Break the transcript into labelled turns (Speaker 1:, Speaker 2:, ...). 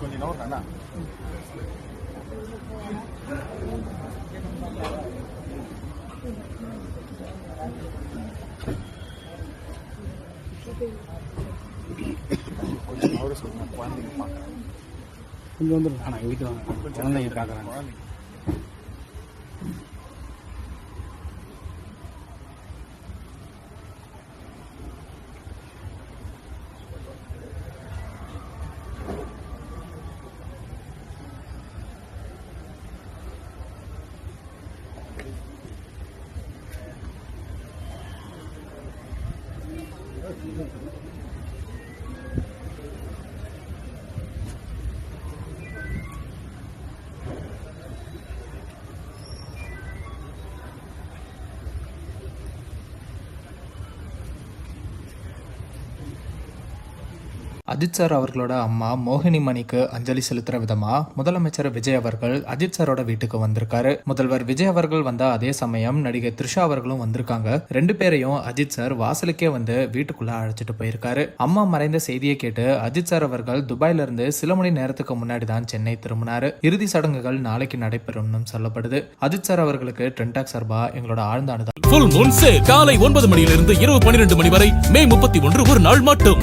Speaker 1: கொஞ்சம் நோட்டா கொஞ்சம் அவரை சொல்லுங்க, குழந்தைங்க பார்க்குறாங்க.
Speaker 2: கொஞ்சம் வந்துடும். ஆனால் எங்கிட்ட வாங்க, குழந்தைங்க பார்க்குறாங்க.
Speaker 3: அஜித் சார் அவர்களோட அம்மா மோகினி மணிக்கு அஞ்சலி செலுத்துற விதமா முதலமைச்சர் விஜய் அவர்கள் அஜித் சாரோட வீட்டுக்கு வந்திருக்காரு. முதல்வர் விஜய் அவர்கள் வந்த அதே சமயம் நடிகை த்ரிஷா அவர்களும் வந்திருக்காங்க. ரெண்டு பேரையும் அஜித் சார் வாசலுக்கே வந்து வீட்டுக்குள்ள அழைச்சிட்டு போயிருக்காரு. அம்மா மறைந்த செய்தியை கேட்டு அஜித் சார் அவர்கள் துபாயில இருந்து சில மணி நேரத்துக்கு முன்னாடி தான் சென்னை திரும்பினாரு. இறுதி சடங்குகள் நாளைக்கு நடைபெறும்னு சொல்லப்படுது. அஜித் சார் அவர்களுக்கு ட்ரெண்டாக் சார்பா எங்களோட ஆழ்ந்த அனுதாபம்.
Speaker 4: காலை 9 மணியிலிருந்து இரவு 12 மணி வரை மே 31 ஒரு நாள் மட்டும்.